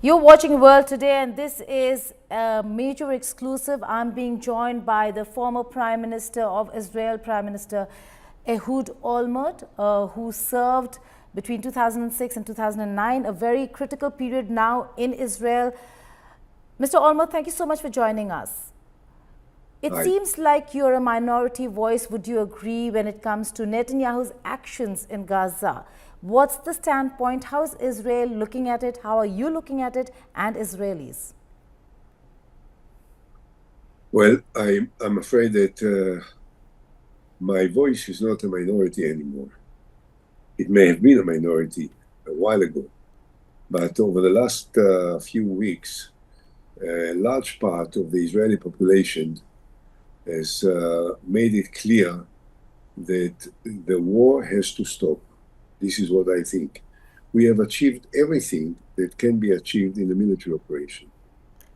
You're watching World Today, and this is a major exclusive. I'm being joined by the former Prime Minister of Israel, Prime Minister Ehud Olmert, who served between 2006 and 2009, a very critical period now in Israel. Mr. Olmert, thank you so much for joining us. It Hi. seems like you're a minority voice, would you agree, when it comes to Netanyahu's actions in Gaza? What's the standpoint? How is Israel looking at it? How are you looking at it, and Israelis? Well, I'm afraid that my voice is not a minority anymore. It may have been a minority a while ago, but over the last few weeks, a large part of the Israeli population has made it clear that the war has to stop. This is what I think. We have achieved everything that can be achieved in a military operation.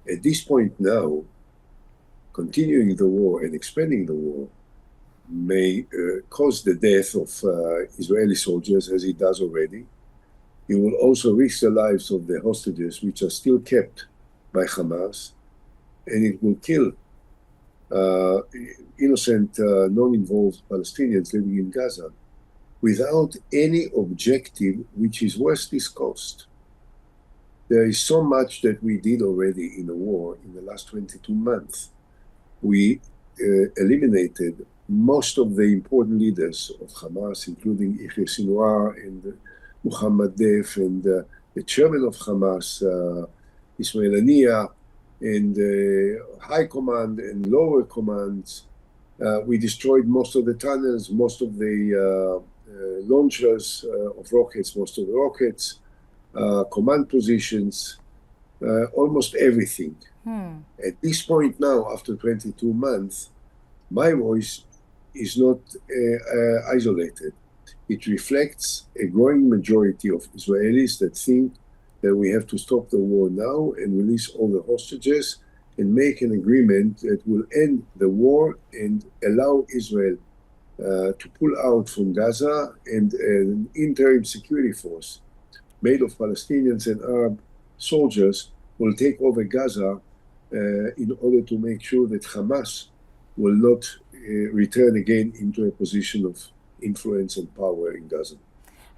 At this point now, continuing the war and expanding the war may cause the death of Israeli soldiers, as it does already. It will also risk the lives of the hostages, which are still kept by Hamas, and it will kill uh, innocent, non-involved Palestinians living in Gaza without any objective which is worth this cost. There is so much that we did already in the war in the last 22 months. We eliminated most of the important leaders of Hamas, including Yahya Sinwar and Muhammad Deif and the chairman of Hamas, Ismail Haniyeh, and high command and lower commands. We destroyed most of the tunnels, most of the launchers of rockets, most of the rockets, command positions, almost everything. At this point now, after 22 months, my voice is not isolated. It reflects a growing majority of Israelis that think that we have to stop the war now and release all the hostages and make an agreement that will end the war and allow Israel to pull out from Gaza, and an interim security force made of Palestinians and Arab soldiers will take over Gaza in order to make sure that Hamas will not return again into a position of influence and power in Gaza.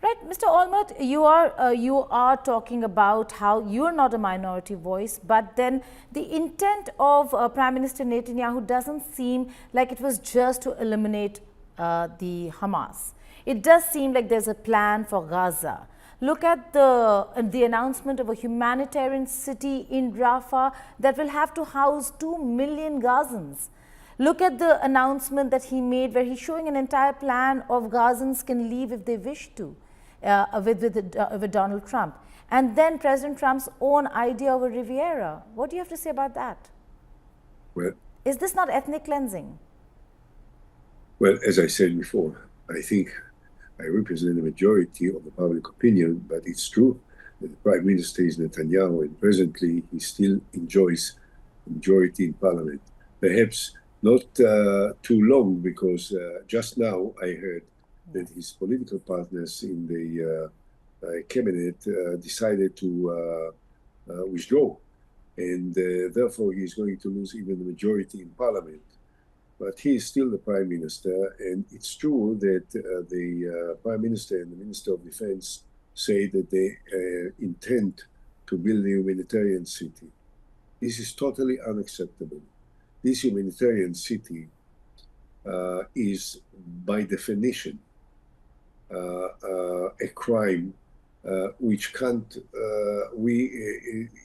Right, Mr. Olmert, you are talking about how you are not a minority voice, but then the intent of Prime Minister Netanyahu doesn't seem like it was just to eliminate the Hamas. It does seem like there's a plan for Gaza. Look at the announcement of a humanitarian city in Rafah that will have to house 2 million Gazans. Look at the announcement that he made where he's showing an entire plan of Gazans can leave if they wish to with Donald Trump. And then President Trump's own idea of a Riviera. What do you have to say about that? Well, Is this not ethnic cleansing? well, as I said before, I think I represent the majority of the public opinion, but it's true that the Prime Minister is Netanyahu, and presently he still enjoys a majority in parliament. Perhaps not too long, because just now I heard that his political partners in the cabinet decided to withdraw, and therefore he's going to lose even the majority in parliament. But he is still the prime minister, and it's true that the prime minister and the minister of defense say that they intend to build a humanitarian city. This is totally unacceptable. This humanitarian city is, by definition, a crime which can't,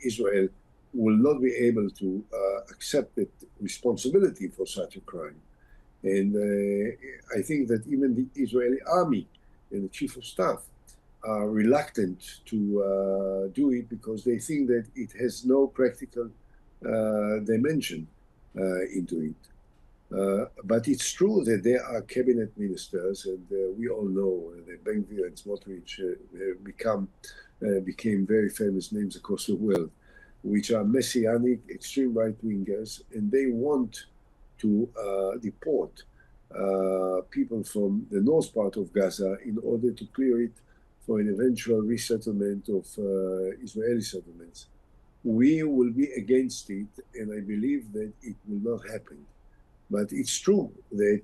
Israel will not be able to accept the responsibility for such a crime. And I think that even the Israeli army and the chief of staff are reluctant to do it because they think that it has no practical dimension into it. But it's true that there are cabinet ministers, and we all know that Ben-Gvir and Smotrich became very famous names across the world, which are messianic, extreme right-wingers, and they want to deport people from the north part of Gaza in order to clear it for an eventual resettlement of Israeli settlements. we will be against it, and I believe that it will not happen. But it's true that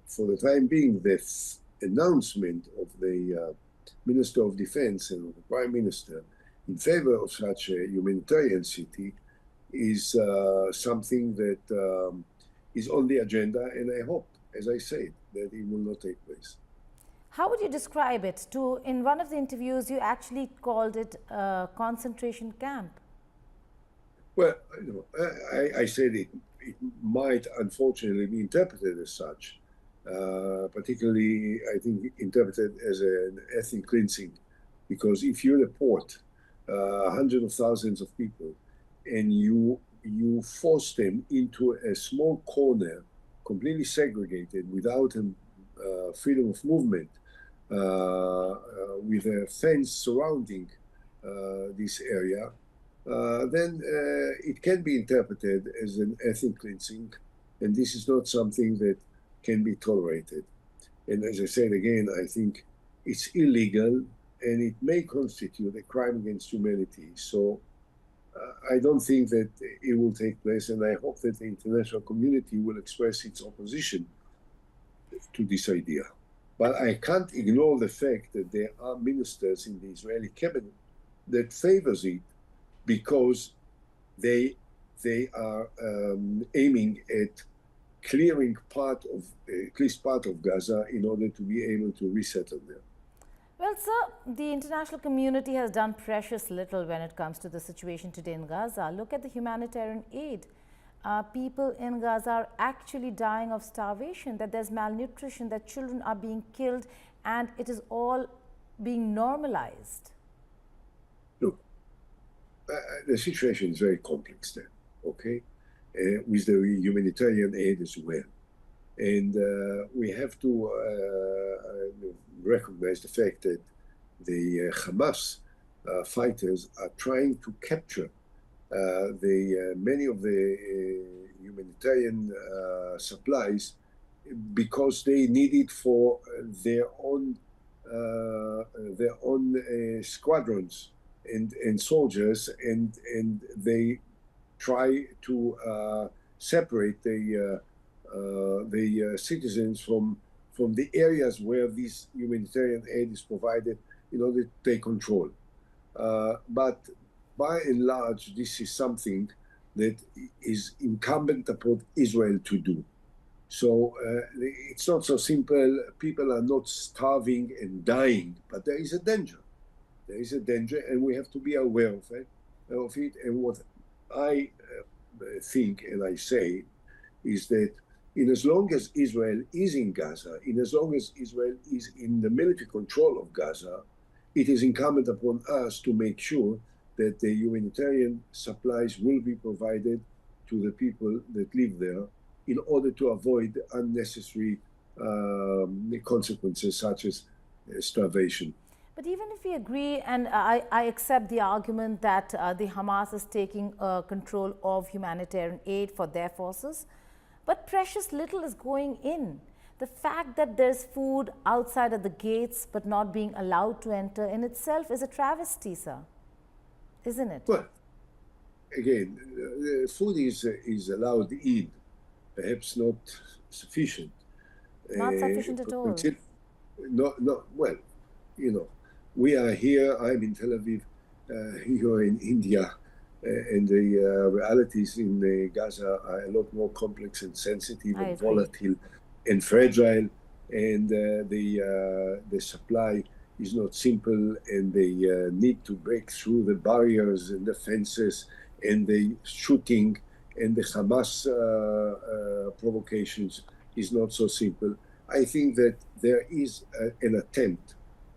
for the time being, the announcement of the Minister of Defense and of the Prime Minister in favor of such a humanitarian city is something that is on the agenda, and I hope, as I said, that it will not take place. How would you describe it? In one of the interviews, you actually called it a concentration camp. Well, I said it might unfortunately be interpreted as such, particularly, I think, interpreted as an ethnic cleansing, because if you deport hundreds of thousands of people and you force them into a small corner, completely segregated, without freedom of movement, with a fence surrounding this area, then it can be interpreted as an ethnic cleansing, and this is not something that can be tolerated. And as I said again, I think it's illegal, and it may constitute a crime against humanity. So I don't think that it will take place, and I hope that the international community will express its opposition to this idea. But I can't ignore the fact that there are ministers in the Israeli cabinet that favors it, because they are aiming at clearing at least part of Gaza in order to be able to resettle there. Well, sir, the international community has done precious little when it comes to the situation today in Gaza. Look at the humanitarian aid. People in Gaza are actually dying of starvation, that there's malnutrition, that children are being killed, and it is all being normalized. Look, the situation is very complex there, okay, with the humanitarian aid as well. And we have to recognize the fact that the Hamas fighters are trying to capture many of the humanitarian supplies, because they need it for their own squadrons and soldiers, and they try to separate the citizens from the areas where this humanitarian aid is provided in order to take control. But by and large, this is something that is incumbent upon Israel to do. So it's not so simple. People are not starving and dying, but there is a danger. There is a danger, and we have to be aware of it. And what I think and I say is that in as long as Israel is in Gaza, in as long as Israel is in the military control of Gaza, it is incumbent upon us to make sure that the humanitarian supplies will be provided to the people that live there, in order to avoid unnecessary consequences such as starvation. But even if we agree, and I accept the argument that the Hamas is taking control of humanitarian aid for their forces, but precious little is going in. The fact that there's food outside of the gates but not being allowed to enter in itself is a travesty, sir, isn't it? Well, again, food is allowed in, perhaps not sufficient. Not sufficient at all. Well, we are here, I'm in Tel Aviv, you're in India, and the realities in Gaza are a lot more complex and sensitive and volatile and fragile, and the supply is not simple, and they need to break through the barriers and the fences and the shooting and the Hamas provocations is not so simple. I think that there is an attempt,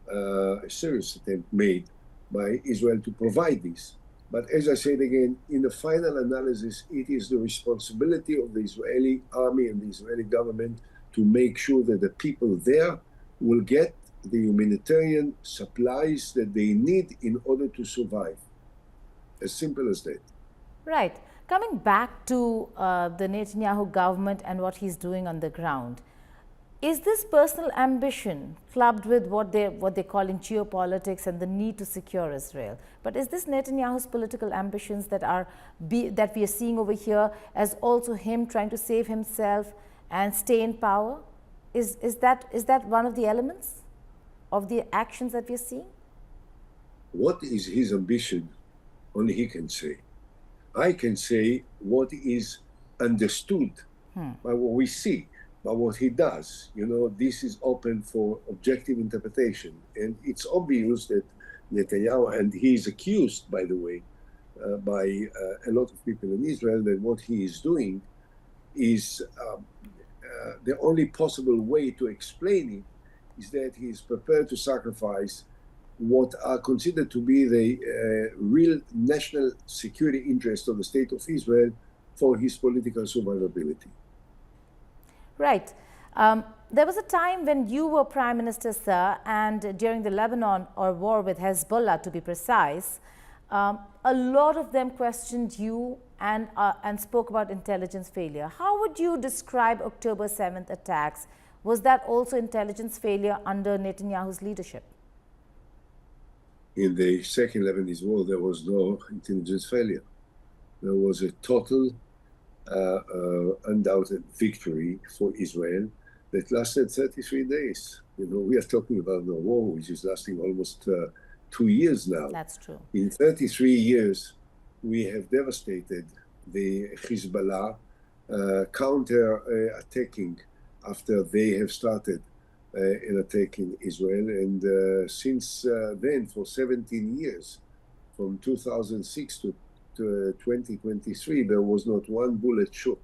a serious attempt made by Israel to provide this. But as I said again, in the final analysis, it is the responsibility of the Israeli army and the Israeli government to make sure that the people there will get the humanitarian supplies that they need in order to survive. As simple as that. Right. Coming back to the Netanyahu government and what he's doing on the ground, Is this personal ambition clubbed with what they call in geopolitics and the need to secure Israel? But is this Netanyahu's political ambitions that we are seeing over here as also him trying to save himself and stay in power? Is that one of the elements of the actions that we are seeing? What is his ambition? Only he can say. I can say what is understood by what we see, by what he does. You know, this is open for objective interpretation. And it's obvious that Netanyahu, and he is accused, by the way, by a lot of people in Israel, that what he is doing is the only possible way to explain it is that he is prepared to sacrifice what are considered to be the real national security interest of the state of Israel for his political survivability. Right. There was a time when you were Prime Minister, sir, and during the Lebanon or war with Hezbollah, to be precise, a lot of them questioned you and spoke about intelligence failure. How would you describe October 7th attacks? Was that also intelligence failure under Netanyahu's leadership? In the second Lebanese war, there was no intelligence failure. There was a total, undoubted victory for Israel that lasted 33 days. You know, we are talking about the war, which is lasting almost 2 years now. That's true. In 33 years, we have devastated the Hezbollah, counter-attacking after they have started an attack in Israel. And since then, for 17 years, from 2006 to 2023, there was not one bullet shot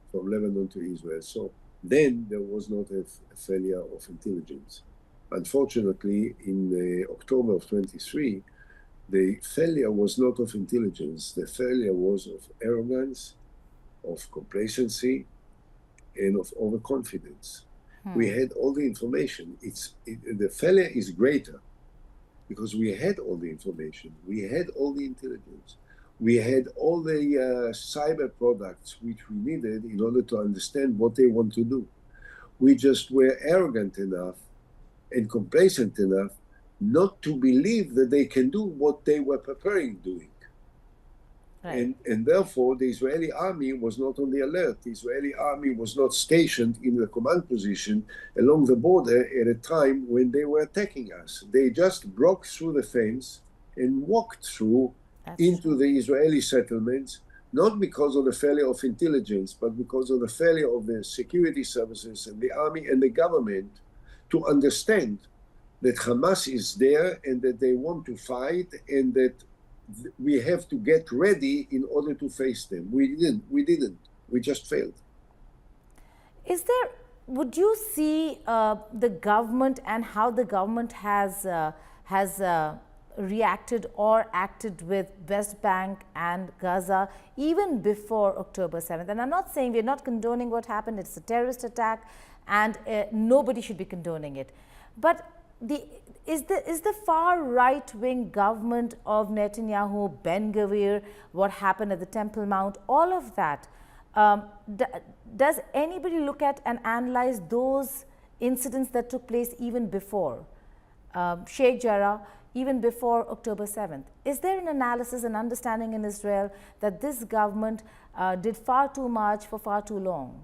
from Lebanon to Israel. So then there was not a failure of intelligence. Unfortunately, in October of 23, the failure was not of intelligence. The failure was of arrogance, of complacency, and of overconfidence. We had all the information. The failure is greater because we had all the information. We had all the intelligence. We had all the cyber products which we needed in order to understand what they want to do. We just were arrogant enough and complacent enough not to believe that they can do what they were preparing doing. Right. And therefore, the Israeli army was not on the alert. The Israeli army was not stationed in the command position along the border at a time when they were attacking us. They just broke through the fence and walked through into the Israeli settlements, not because of the failure of intelligence, but because of the failure of the security services and the army and the government to understand that Hamas is there and that they want to fight and that we have to get ready in order to face them. We didn't. We just failed. Would you see the government and how the government has reacted or acted with West Bank and Gaza even before October 7th? And I'm not saying we're not condoning what happened. It's a terrorist attack and nobody should be condoning it. But is the far right-wing government of Netanyahu, Ben-Gvir, what happened at the Temple Mount, all of that, does anybody look at and analyze those incidents that took place even before Sheikh Jarrah, even before October 7th? Is there an analysis and understanding in Israel that this government did far too much for far too long?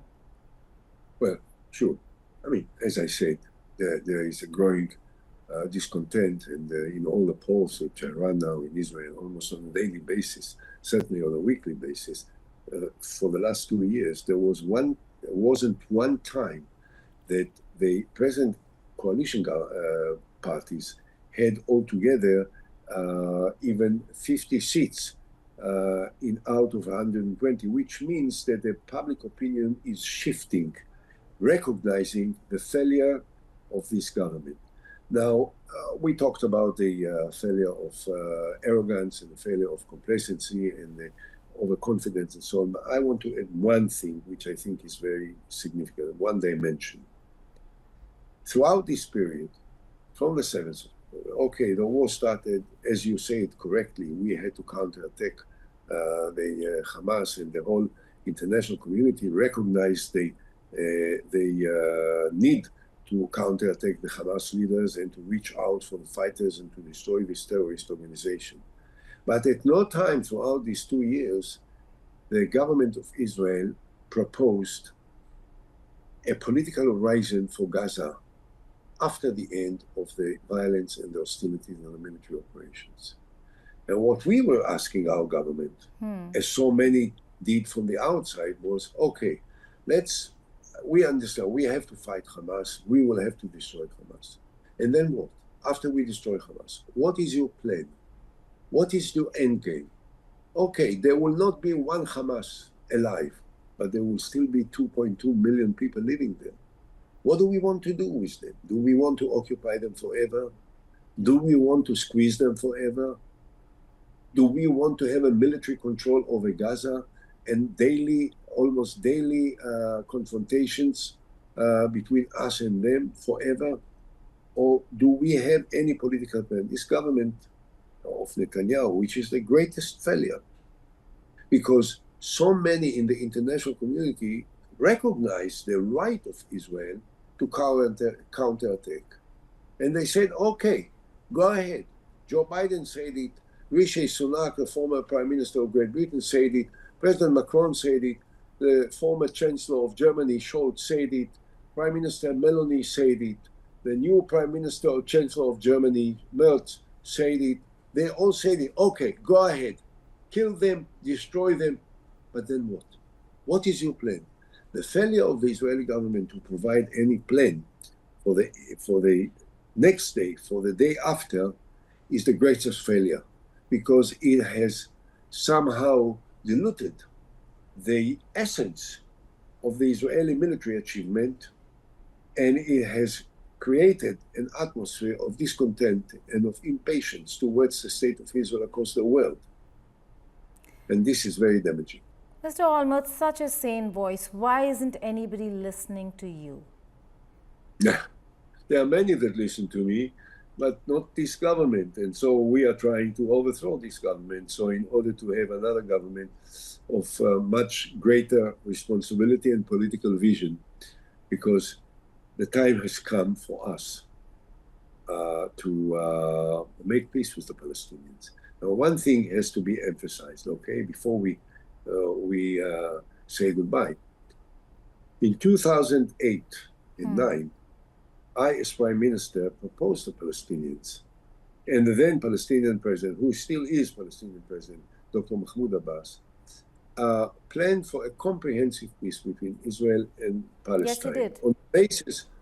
Well, sure. I mean, as I said, there is a growing discontent, and in all the polls which I run now in Israel almost on a daily basis, certainly on a weekly basis, for the last 2 years, there wasn't one time that the present coalition parties had altogether even 50 seats out of 120, which means that the public opinion is shifting, recognizing the failure of this government. Now, we talked about the failure of arrogance and the failure of complacency and the overconfidence and so on. But I want to add one thing which I think is very significant, one dimension. Throughout this period, from the 7th, okay, the war started, as you say it correctly, we had to counterattack the Hamas, and the whole international community recognized the need to counterattack the Hamas leaders and to reach out for the fighters and to destroy this terrorist organization. But at no time throughout these 2 years, the government of Israel proposed a political horizon for Gaza after the end of the violence and the hostilities and the military operations. And what we were asking our government, as so many did from the outside, was, okay, we understand we have to fight Hamas, we will have to destroy Hamas. And then what? After we destroy Hamas, what is your plan? What is your end game? Okay, there will not be one Hamas alive, but there will still be 2.2 million people living there. What do we want to do with them? Do we want to occupy them forever? Do we want to squeeze them forever? Do we want to have a military control over Gaza and almost daily confrontations between us and them forever? Or do we have any political plan? This government of Netanyahu, which is the greatest failure, because so many in the international community recognize the right of Israel to counterattack. And they said, okay, go ahead. Joe Biden said it. Rishi Sunak, the former Prime Minister of Great Britain, said it. President Macron said it. The former Chancellor of Germany, Scholz, said it. Prime Minister Meloni said it. The new Prime Minister or Chancellor of Germany, Merz, said it. They all said it. Okay, go ahead. Kill them, destroy them. But then what? What is your plan? The failure of the Israeli government to provide any plan for the next day, for the day after, is the greatest failure, because it has somehow diluted the essence of the Israeli military achievement, and it has created an atmosphere of discontent and of impatience towards the state of Israel across the world. And this is very damaging. Mr. Olmert, such a sane voice, why isn't anybody listening to you? There are many that listen to me, but not this government. And so we are trying to overthrow this government. So in order to have another government of much greater responsibility and political vision, because the time has come for us to make peace with the Palestinians. Now, one thing has to be emphasized, okay, before we say goodbye. In 2008 and 9, I, as Prime Minister, proposed to Palestinians, and the then Palestinian president, who still is Palestinian president, Dr. Mahmoud Abbas, planned for a comprehensive peace between Israel and Palestine. Yes, he did.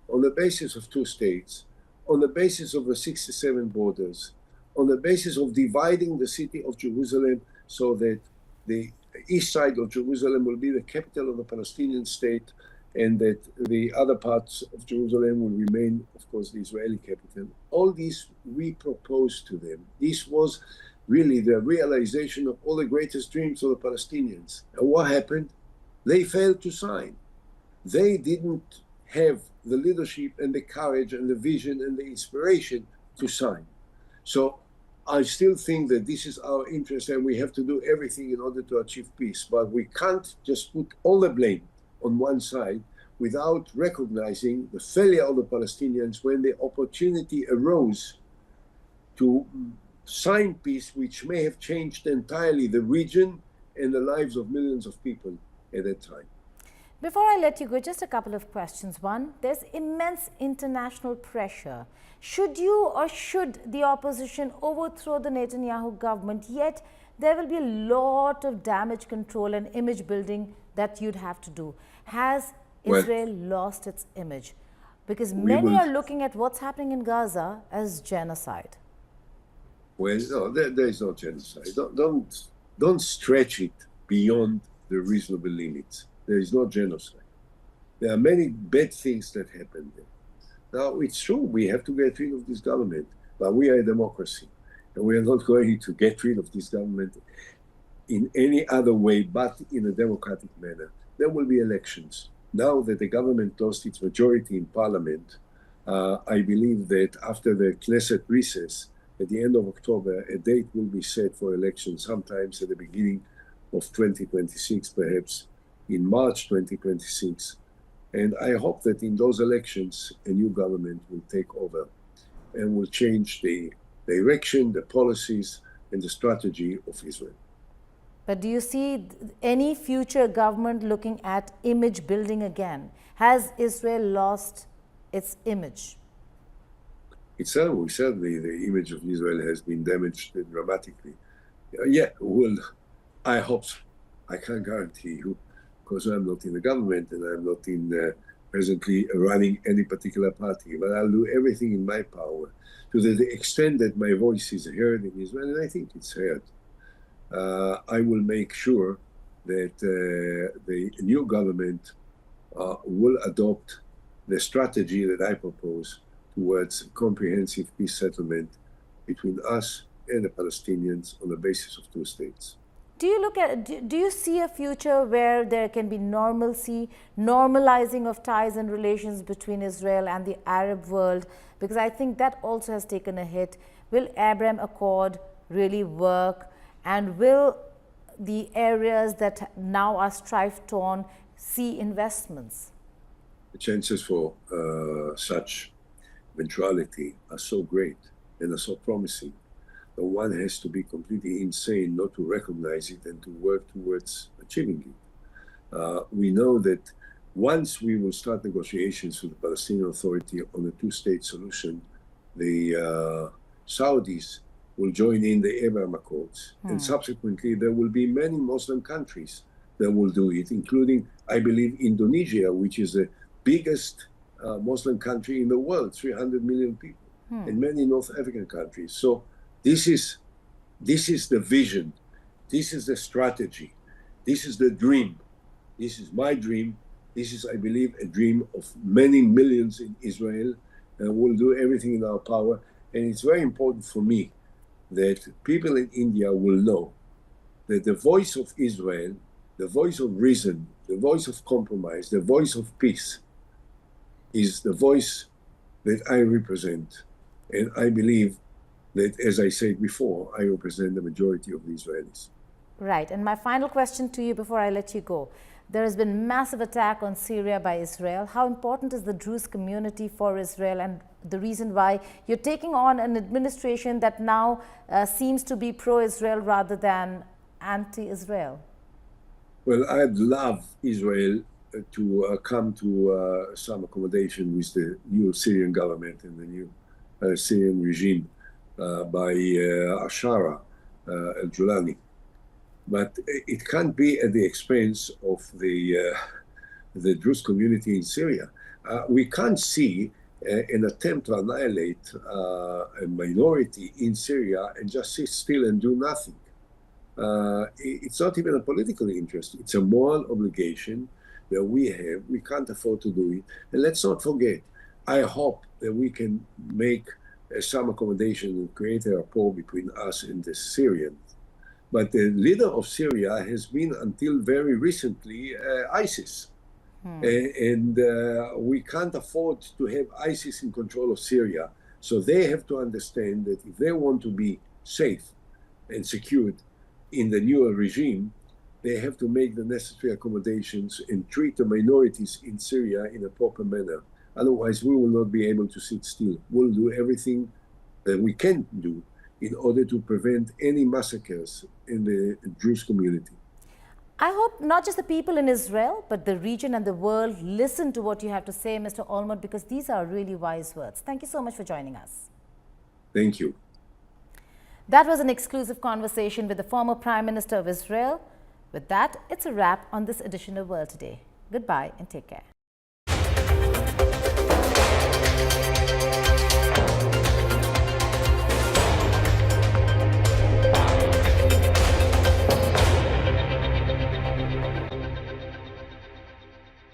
On the basis of two states, on the basis of the 67 borders, on the basis of dividing the city of Jerusalem so that the east side of Jerusalem will be the capital of the Palestinian state, and that the other parts of Jerusalem will remain, of course, the Israeli capital. All this we proposed to them. This was really the realization of all the greatest dreams of the Palestinians. And what happened? They failed to sign. They didn't have the leadership and the courage and the vision and the inspiration to sign. So I still think that this is our interest, and we have to do everything in order to achieve peace. But we can't just put all the blame on one side without recognizing the failure of the Palestinians when the opportunity arose to sign peace, which may have changed entirely the region and the lives of millions of people at that time. Before I let you go, just a couple of questions. One, there's immense international pressure. Should you or should the opposition overthrow the Netanyahu government, yet there will be a lot of damage control and image building that you'd have to do. Has Israel lost its image? Because many are looking at what's happening in Gaza as genocide. Well, no, there is no genocide. Don't stretch it beyond the reasonable limits. There is no genocide. There are many bad things that happen there. Now, it's true, we have to get rid of this government, but we are a democracy, and we are not going to get rid of this government in any other way but in a democratic manner. There will be elections. Now that the government lost its majority in parliament, I believe that after the Knesset recess, at the end of October, a date will be set for elections, sometimes at the beginning of 2026, perhaps in March 2026. And I hope that in those elections, a new government will take over and will change the direction, the policies, and the strategy of Israel. But do you see any future government looking at image building again? Has Israel lost its image? Certainly the image of Israel has been damaged dramatically. Well, I hope so. I can't guarantee you, because I'm not in the government and I'm not in presently running any particular party, but I'll do everything in my power to the extent that my voice is heard in Israel, and I think it's heard. I will make sure that the new government will adopt the strategy that I propose towards comprehensive peace settlement between us and the Palestinians on the basis of two states. Do you see a future where there can be normalcy, normalizing of ties and relations between Israel and the Arab world? Because I think that also has taken a hit. Will Abraham Accord really work? And will the areas that now are strife-torn see investments? The chances for such eventuality are so great and are so promising that one has to be completely insane not to recognize it and to work towards achieving it. We know that once we will start negotiations with the Palestinian Authority on a two-state solution, the Saudis will join in the Abraham Accords. And subsequently, there will be many Muslim countries that will do it, including, I believe, Indonesia, which is the biggest Muslim country in the world, 300 million people, and many North African countries. So this is the vision, this is the strategy, this is the dream, this is my dream, this is, I believe, a dream of many millions in Israel, and we'll do everything in our power. And it's very important for me that people in India will know that the voice of Israel, the voice of reason, the voice of compromise, the voice of peace is the voice that I represent. And I believe that, as I said before, I represent the majority of the Israelis. Right. And my final question to you before I let you go. There has been massive attack on Syria by Israel. How important is the druze community for Israel, and the reason why you're taking on an administration that now seems to be pro-Israel rather than anti-Israel? Well, I'd love Israel to come to some accommodation with the new Syrian government and the new Syrian regime by Ashara al-Julani. But it can't be at the expense of the Druze community in Syria. We can't see an attempt to annihilate a minority in Syria and just sit still and do nothing. It's not even a political interest. It's a moral obligation that we have. We can't afford to do it. And let's not forget, I hope that we can make some accommodation and create a rapport between us and the Syrians. But the leader of Syria has been, until very recently, ISIS. And we can't afford to have ISIS in control of Syria. So they have to understand that if they want to be safe and secured in the newer regime, they have to make the necessary accommodations and treat the minorities in Syria in a proper manner. Otherwise, we will not be able to sit still. We'll do everything that we can do in order to prevent any massacres in the Druze community. I hope not just the people in Israel, but the region and the world listen to what you have to say, Mr. Olmert, because these are really wise words. Thank you so much for joining us. Thank you. That was an exclusive conversation with the former Prime Minister of Israel. With that, it's a wrap on this edition of World Today. Goodbye and take care.